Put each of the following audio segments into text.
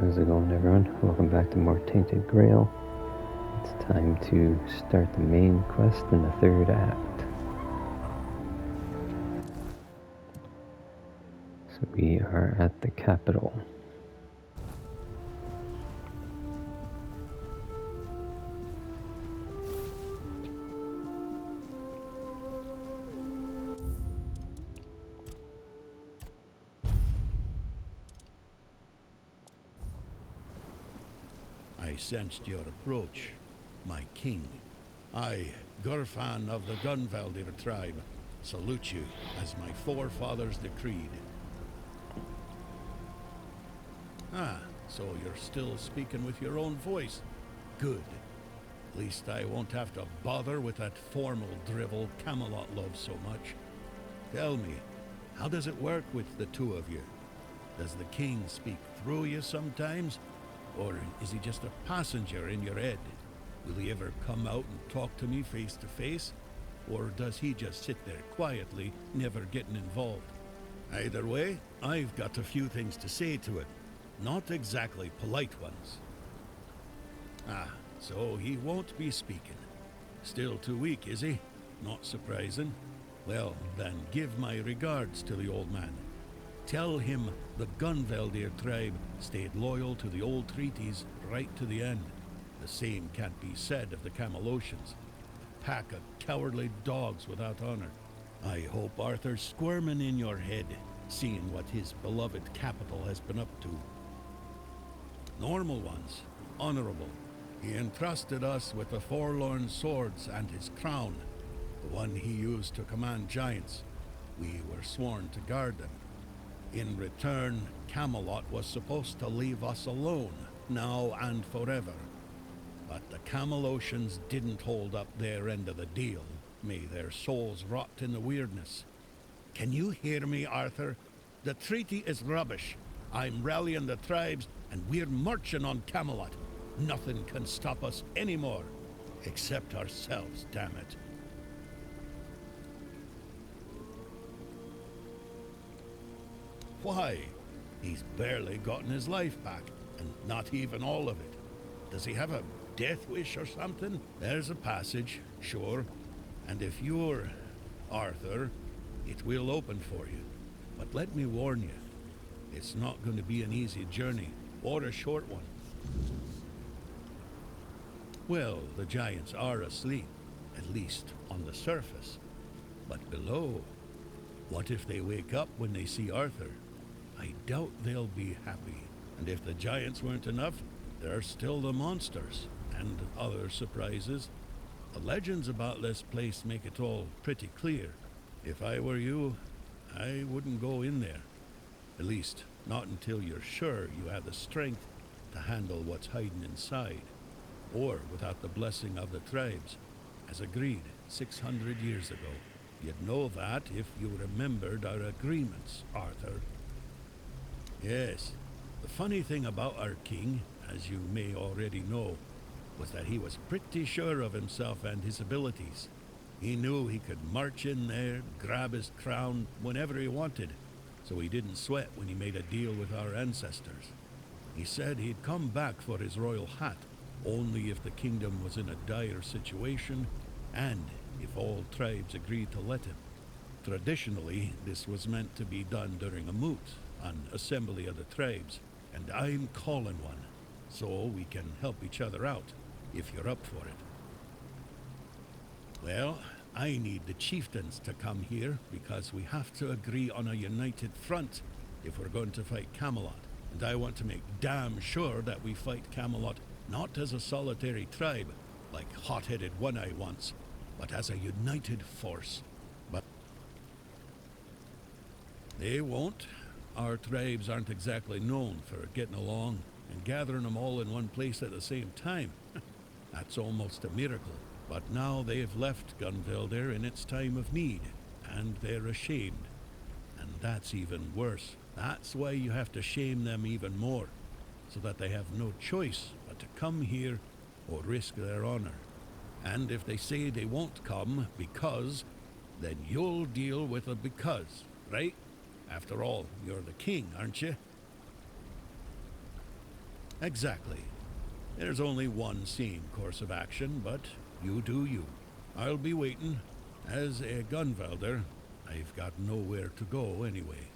How's it going, everyone? Welcome back to more Tainted Grail. It's time to start the main quest in the third act. So we are at the capital. I sensed your approach, my king. I, Gurfan of the Gunvaldir tribe, salute you as my forefathers decreed. Ah, so you're still speaking with your own voice. Good. At least I won't have to bother with that formal drivel Camelot loves so much. Tell me, how does it work with the two of you? Does the king speak through you sometimes? Or is he just a passenger in your head? Will he ever come out and talk to me face to face? Or does he just sit there quietly, never getting involved? Either way, I've got a few things to say to it. Not exactly polite ones. Ah, so he won't be speaking. Still too weak, is he? Not surprising. Well, then give my regards to the old man. Tell him the Gunvaldir tribe stayed loyal to the old treaties right to the end. The same can't be said of the Camelocians. A pack of cowardly dogs without honor. I hope Arthur's squirming in your head, seeing what his beloved capital has been up to. Normal ones, honorable. He entrusted us with the Forlorn Swords and his crown, the one he used to command giants. We were sworn to guard them. In return, Camelot was supposed to leave us alone, now and forever. But the Camelocians didn't hold up their end of the deal. May their souls rot in the weirdness. Can you hear me, Arthur? The treaty is rubbish. I'm rallying the tribes, and we're marching on Camelot. Nothing can stop us anymore. Except ourselves, damn it. Why? He's barely gotten his life back, and not even all of it. Does he have a death wish or something? There's a passage, sure. And if you're Arthur, it will open for you. But let me warn you, it's not going to be an easy journey, or a short one. Well, the giants are asleep, at least on the surface. But below, what if they wake up when they see Arthur? I doubt they'll be happy. And if the giants weren't enough, there are still the monsters, and other surprises. The legends about this place make it all pretty clear. If I were you, I wouldn't go in there. At least, not until you're sure you have the strength to handle what's hiding inside. Or without the blessing of the tribes, as agreed 600 years ago. You'd know that if you remembered our agreements, Arthur. Yes, the funny thing about our king, as you may already know, was that he was pretty sure of himself and his abilities. He knew he could march in there, grab his crown whenever he wanted, so he didn't sweat when he made a deal with our ancestors. He said he'd come back for his royal hat, only if the kingdom was in a dire situation, and if all tribes agreed to let him. Traditionally, this was meant to be done during a moot, an assembly of the tribes, and I'm calling one, so we can help each other out, if you're up for it. Well, I need the chieftains to come here, because we have to agree on a united front if we're going to fight Camelot, and I want to make damn sure that we fight Camelot not as a solitary tribe, like hot-headed One-Eye once, but as a united force. But they won't. Our tribes aren't exactly known for getting along, and gathering them all in one place at the same time. That's almost a miracle. But now they've left Gunvaldir in its time of need, and they're ashamed. And that's even worse. That's why you have to shame them even more, so that they have no choice but to come here or risk their honor. And if they say they won't come because, then you'll deal with a because, right? After all, you're the king, aren't you? Exactly. There's only one sane course of action, but you do you. I'll be waiting. As a gunvelder, I've got nowhere to go anyway.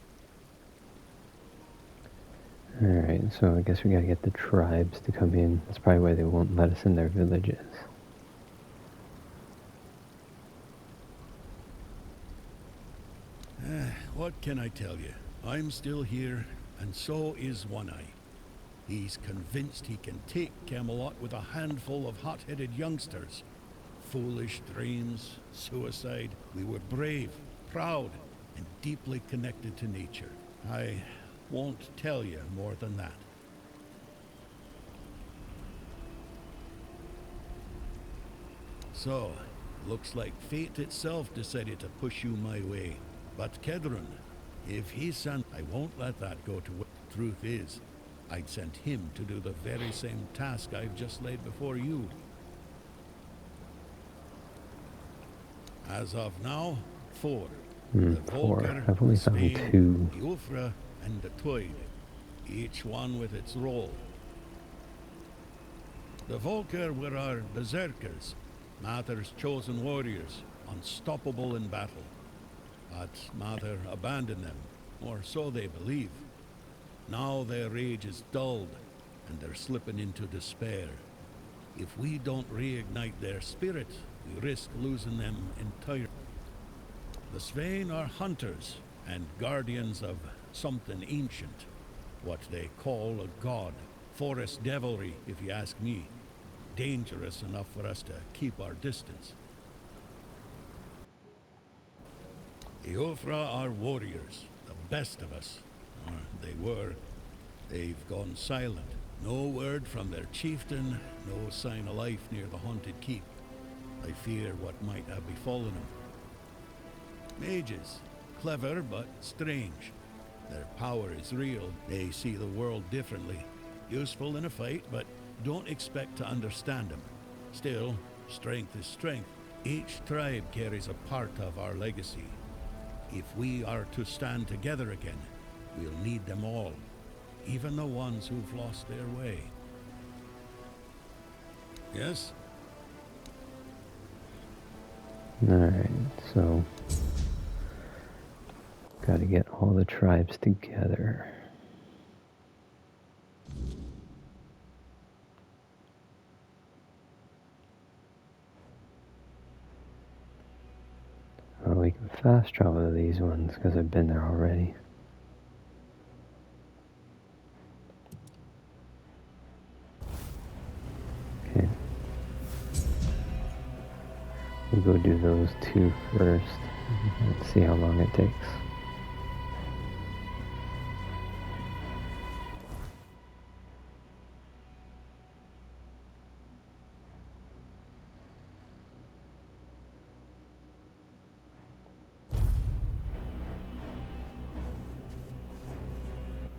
Alright, so I guess we gotta get the tribes to come in. That's probably why they won't let us in their villages. What can I tell you? I'm still here, and so is One Eye. He's convinced he can take Camelot with a handful of hot-headed youngsters. Foolish dreams, suicide. We were brave, proud, and deeply connected to nature. I won't tell you more than that. So, looks like fate itself decided to push you my way. But Kedrun, if he's sent, I won't let that go to waste. Truth is, I'd sent him to do the very same task I've just laid before you. As of now, 4. The 4. Volker, I've only found Sveinn, 2. the Ulfra, and the Tribe, each one with its role. The Volker were our berserkers, Mather's chosen warriors, unstoppable in battle. But Mather abandoned them, or so they believe. Now their rage is dulled, and they're slipping into despair. If we don't reignite their spirit, we risk losing them entirely. The Sveinn are hunters and guardians of something ancient, what they call a god. Forest devilry, if you ask me. Dangerous enough for us to keep our distance. The Ulfra are warriors, the best of us. Or they were. They've gone silent. No word from their chieftain, no sign of life near the haunted keep. I fear what might have befallen them. Mages, clever but strange. Their power is real. They see the world differently. Useful in a fight, but don't expect to understand them. Still, strength is strength. Each tribe carries a part of our legacy. If we are to stand together again, we'll need them all, even the ones who've lost their way. Yes? Alright, so gotta get all the tribes together. Oh, we can fast travel to these ones because I've been there already. Okay. We'll go do those 2 first. Let's see how long it takes.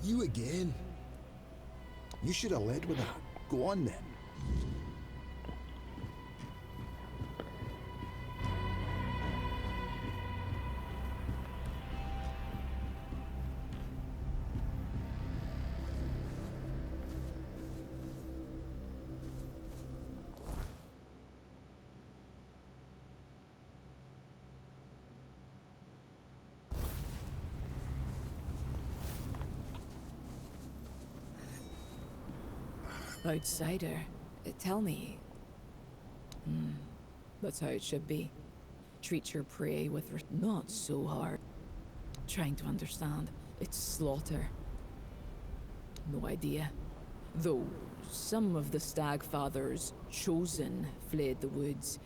You again? You should have led with that. Go on then. Outsider, tell me. That's how it should be. Treat your prey with not so hard. Trying to understand. It's slaughter. No idea. Though some of the stag fathers chosen fled the woods.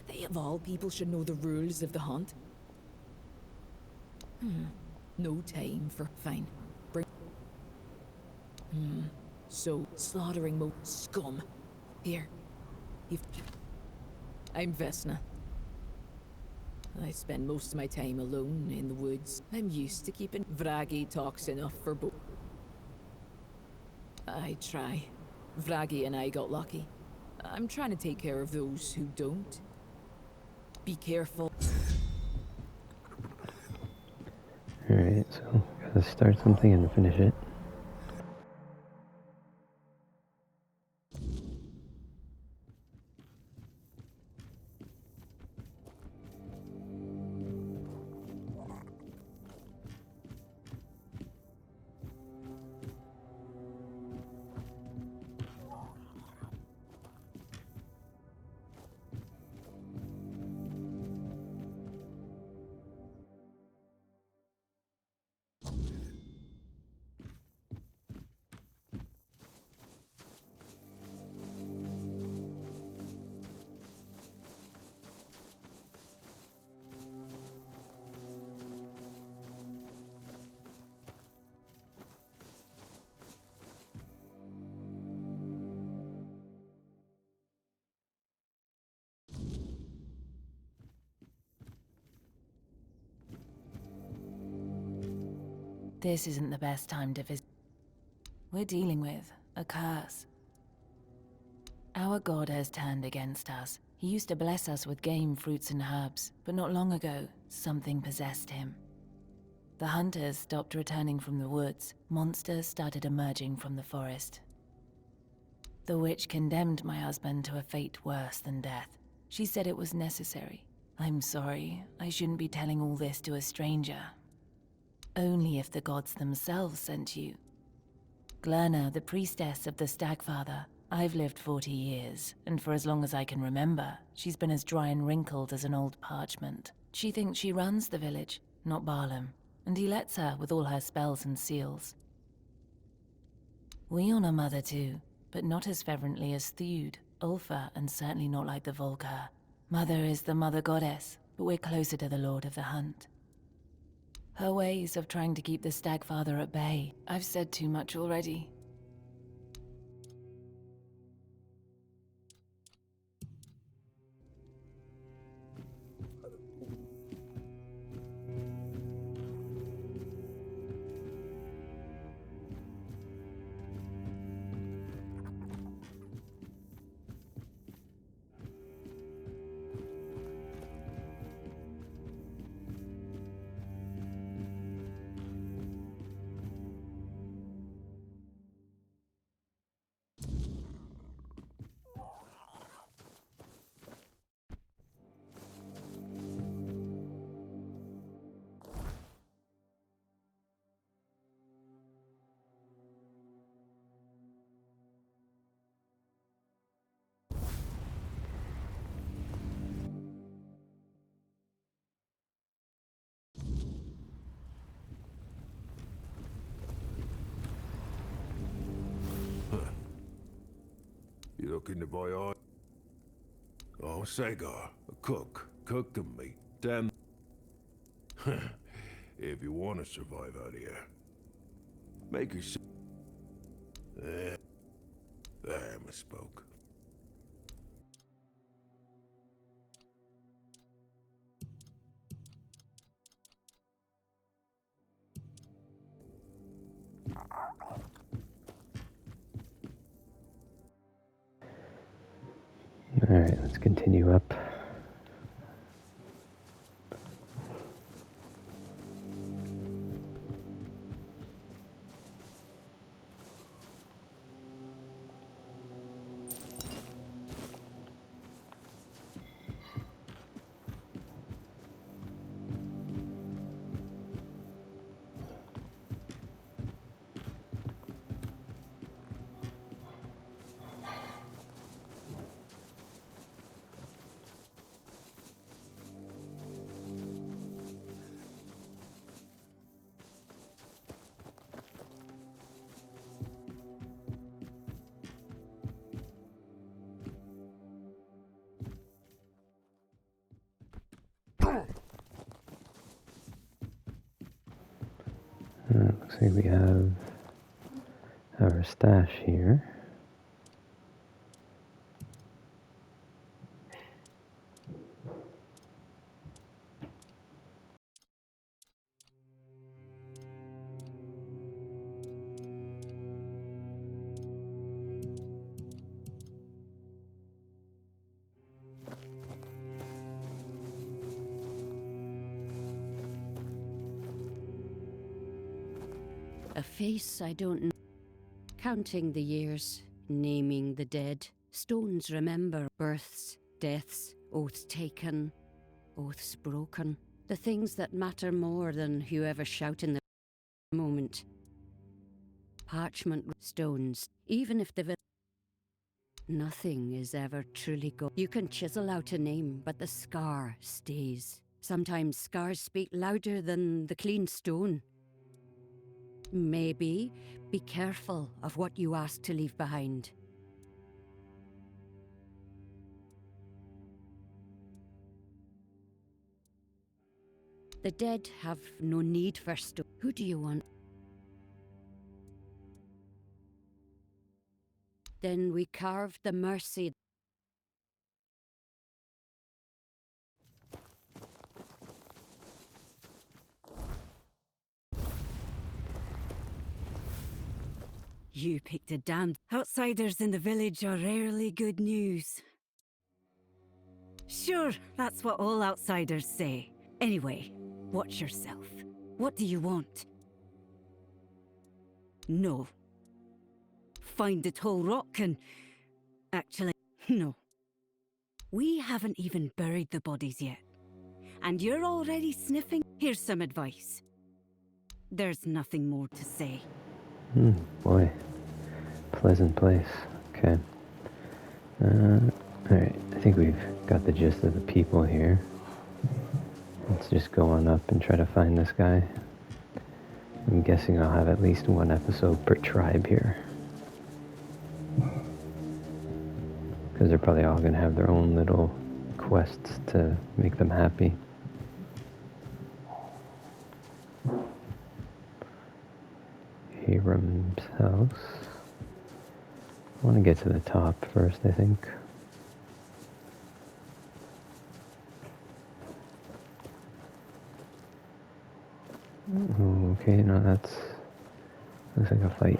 They of all people should know the rules of the hunt. No time for fine. Bring. So, slaughtering scum. Here. I'm Vesna. I spend most of my time alone in the woods. I'm used to keeping Vragi talks enough for both. I try. Vragi and I got lucky. I'm trying to take care of those who don't. Be careful. Alright, so gotta start something and finish it. This isn't the best time to visit. We're dealing with a curse. Our god has turned against us. He used to bless us with game, fruits, and herbs, but not long ago, something possessed him. The hunters stopped returning from the woods. Monsters started emerging from the forest. The witch condemned my husband to a fate worse than death. She said it was necessary. I'm sorry, I shouldn't be telling all this to a stranger. Only if the gods themselves sent you. Glerna, the priestess of the Stagfather. I've lived 40 years, and for as long as I can remember, she's been as dry and wrinkled as an old parchment. She thinks she runs the village, not Barlam, and he lets her with all her spells and seals. We honor Mother too, but not as fervently as Theud, Ulfa, and certainly not like the Volker. Mother is the Mother Goddess, but we're closer to the Lord of the Hunt. Her ways of trying to keep the Stagfather at bay. I've said too much already. You looking to buy oil? Oh, Sagar, a cook. Cooking meat. Damn. If you want to survive out here. Make yourself... I misspoke. Alright, let's continue up. Looks like we have our stash here. A face I don't know. Counting the years, naming the dead. Stones remember births, deaths, oaths taken, oaths broken. The things that matter more than whoever shout in the moment. Parchment stones, even if the nothing is ever truly gone. You can chisel out a name, but the scar stays. Sometimes scars speak louder than the clean stone. Maybe be careful of what you ask to leave behind. The dead have no need for stone. Who do you want? Then we carved the mercy. You picked a damned... Outsiders in the village are rarely good news. Sure, that's what all outsiders say. Anyway, watch yourself. What do you want? No. Find the tall rock and... Actually, no. We haven't even buried the bodies yet. And you're already sniffing? Here's some advice. There's nothing more to say. Boy. Pleasant place. Okay. Alright, I think we've got the gist of the people here. Let's just go on up and try to find this guy. I'm guessing I'll have at least one episode per tribe here. Because they're probably all going to have their own little quests to make them happy. Hiram's house. I want to get to the top first, I think. Okay, no, that's... looks like a fight.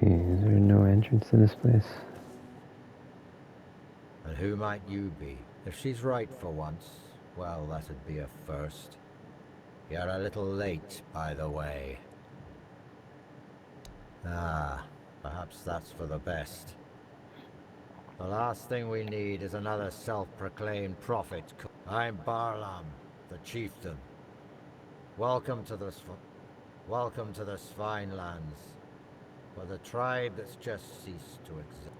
Okay, is there no entrance to this place? And who might you be? If she's right for once, well, that'd be a first. You're a little late, by the way. Ah, perhaps that's for the best. The last thing we need is another self-proclaimed prophet. I'm Barlam, the chieftain. Welcome to the Sveinn lands, for the tribe that's just ceased to exist.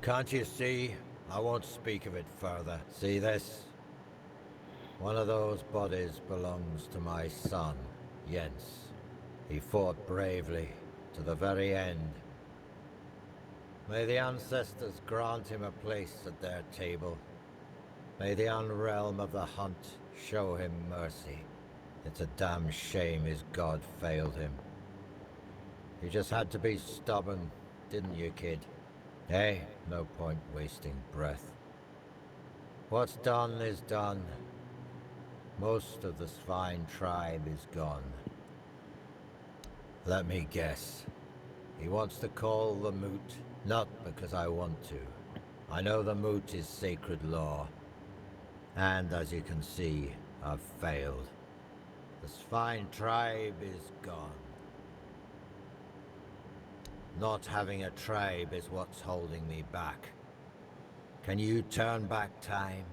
Can't you see? I won't speak of it further. See this? One of those bodies belongs to my son, Jens. He fought bravely to the very end. May the ancestors grant him a place at their table. May the unrealm of the hunt show him mercy. It's a damn shame his god failed him. You just had to be stubborn, didn't you, kid? Hey, no point wasting breath. What's done is done. Most of the Sveinn Tribe is gone. Let me guess. He wants to call the moot, not because I want to. I know the moot is sacred law. And as you can see, I've failed. The Sveinn Tribe is gone. Not having a tribe is what's holding me back. Can you turn back time?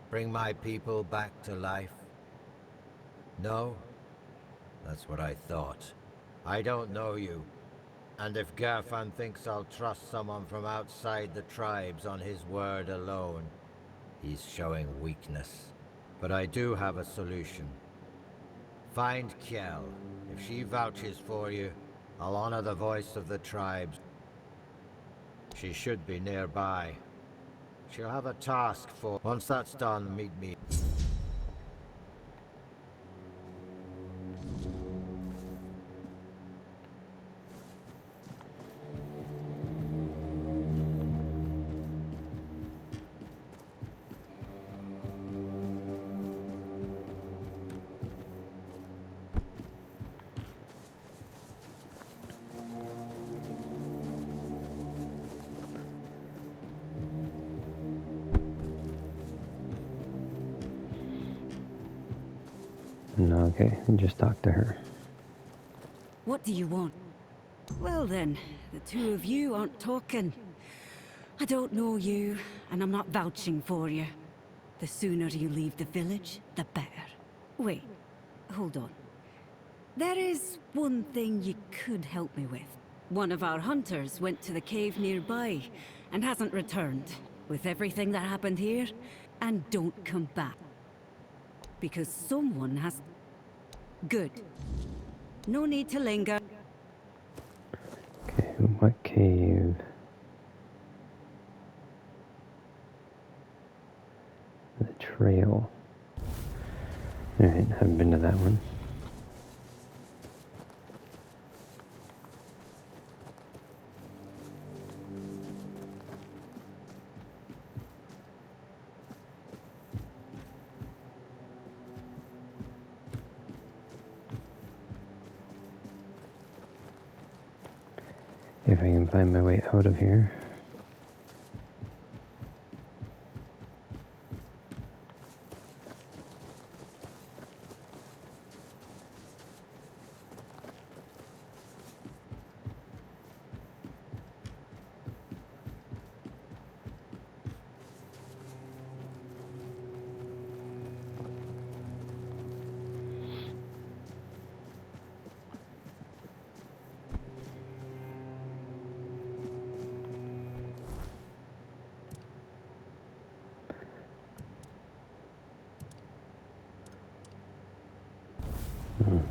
Bring my people back to life? No? That's what I thought. I don't know you. And if Gerfan thinks I'll trust someone from outside the tribes on his word alone, he's showing weakness. But I do have a solution. Find Kjell. If she vouches for you, I'll honor the voice of the tribes. She should be nearby. She'll have a task for... Once that's done, meet me. No, okay, just talk to her. What do you want? Well then, the two of you aren't talking. I don't know you, and I'm not vouching for you. The sooner you leave the village, the better. Wait, hold on. There is one thing you could help me with. One of our hunters went to the cave nearby, and hasn't returned. With everything that happened here, and don't come back. Because someone has... Good. No need to linger. Okay, what cave? The trail. Alright, haven't been to that one. If I can find my way out of here.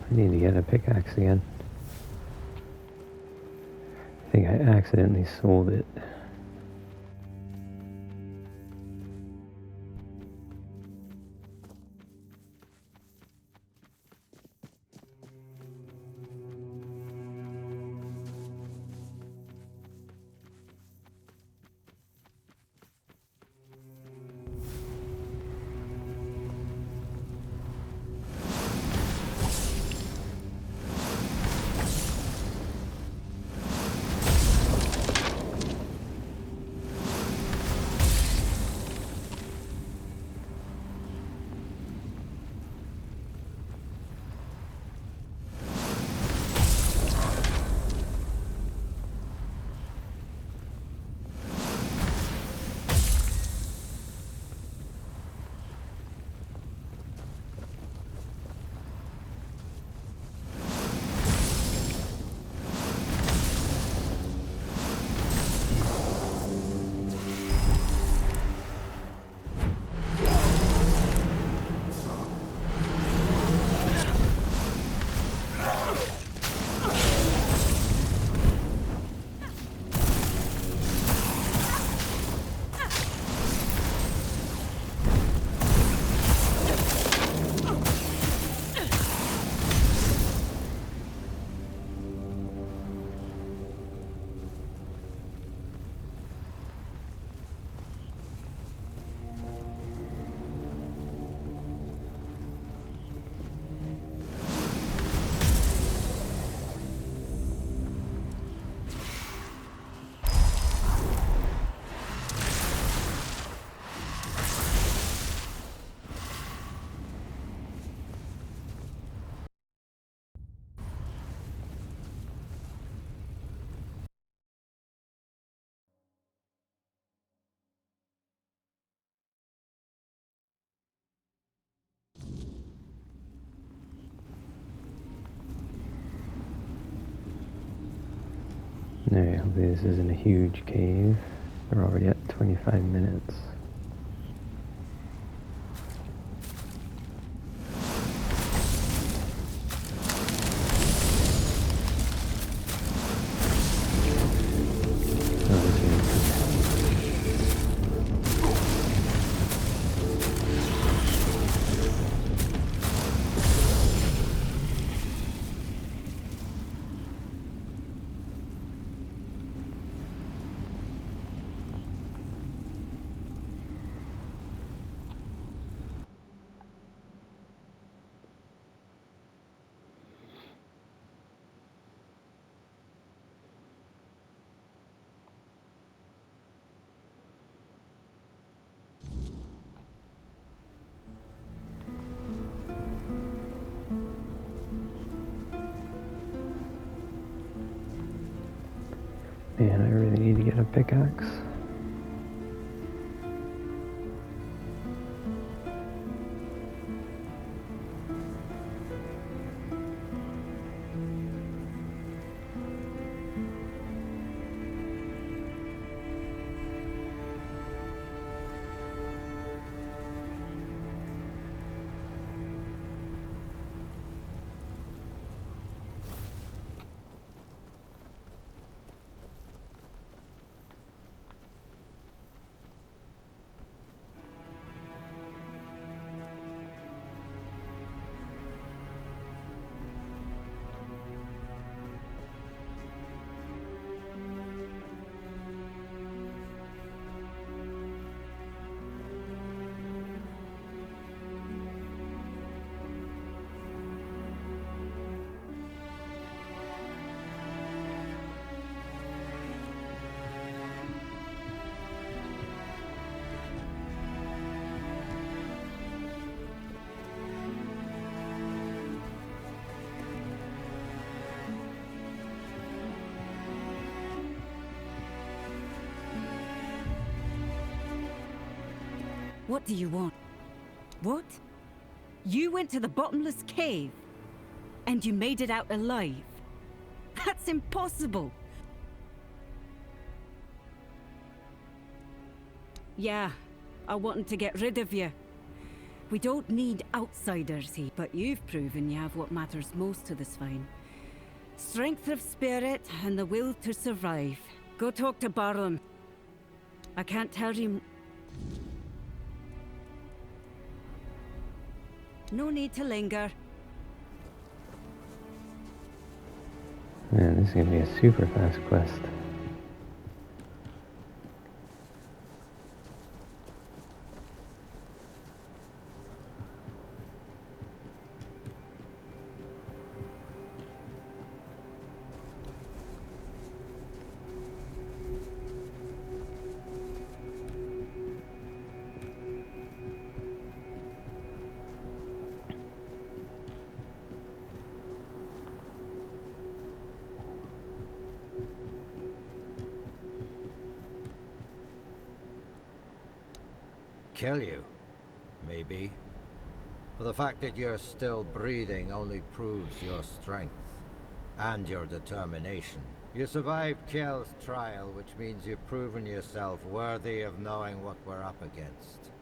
I need to get a pickaxe again. I think I accidentally sold it. Alright, hopefully this isn't a huge cave. We're already at 25 minutes. Oh, this is Man, I really need to get a pickaxe. What do you want? What? You went to the bottomless cave? And you made it out alive? That's impossible! Yeah, I wanted to get rid of you. We don't need outsiders here, but you've proven you have what matters most to the Sveinn. Strength of spirit and the will to survive. Go talk to Barlam. I can't tell you... No need to linger. Man, this is gonna be a super fast quest. Kill you, maybe. But the fact that you're still breathing only proves your strength and your determination. You survived Kjell's trial, which means you've proven yourself worthy of knowing what we're up against.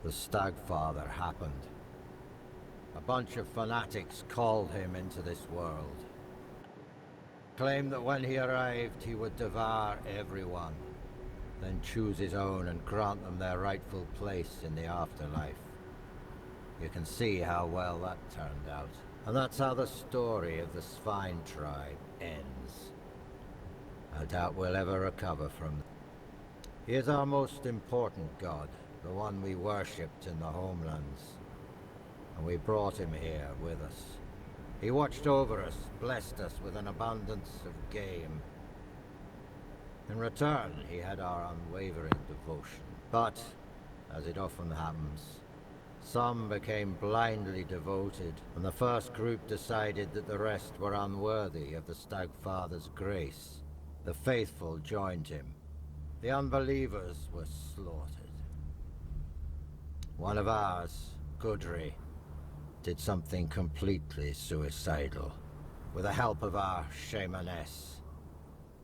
The Stagfather happened. A bunch of fanatics called him into this world. Claimed that when he arrived, he would devour everyone, then choose his own and grant them their rightful place in the afterlife. You can see how well that turned out. And that's how the story of the Sveinn Tribe ends. I doubt we'll ever recover from it. He is our most important god, the one we worshipped in the homelands. And we brought him here with us. He watched over us, blessed us with an abundance of game. In return, he had our unwavering devotion. But, as it often happens, some became blindly devoted, and the first group decided that the rest were unworthy of the Stagfather's grace. The faithful joined him. The unbelievers were slaughtered. One of ours, Gudri, did something completely suicidal. With the help of our shamaness,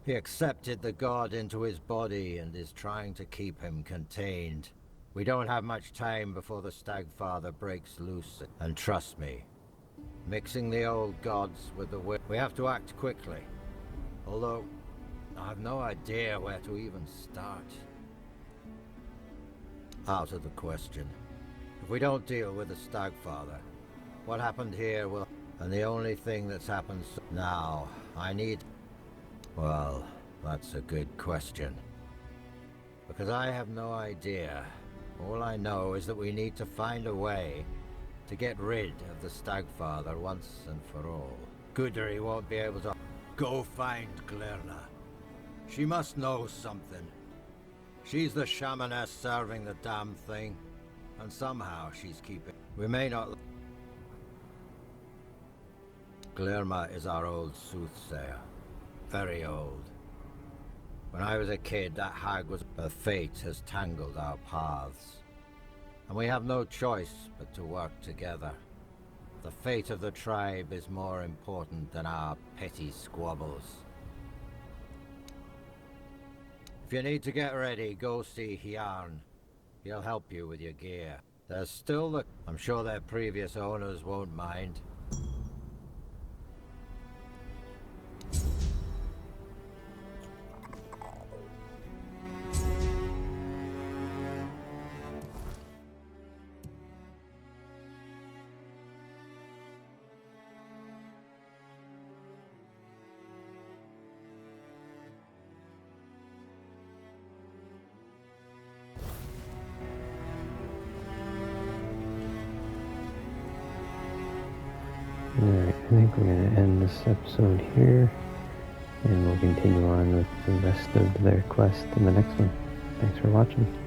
he accepted the god into his body and is trying to keep him contained. We don't have much time before the Stagfather breaks loose, and trust me, mixing the old gods with the we have to act quickly. Although, I have no idea where to even start. Out of the question. If we don't deal with the Stagfather, what happened here will... And the only thing that's happened now, I need... Well, that's a good question. Because I have no idea. All I know is that we need to find a way to get rid of the Stagfather once and for all. Gudri won't be able to... Go find Glirna. She must know something. She's the shamaness serving the damn thing. And somehow she's keeping... We may not... Glirna is our old soothsayer. Very old. When I was a kid, that hag was... Her fate has tangled our paths. And we have no choice but to work together. The fate of the tribe is more important than our petty squabbles. If you need to get ready, go see Hjarn. He'll help you with your gear. There's still the... I'm sure their previous owners won't mind. Alright, I think we're going to end this episode here, and we'll continue on with the rest of their quest in the next one. Thanks for watching.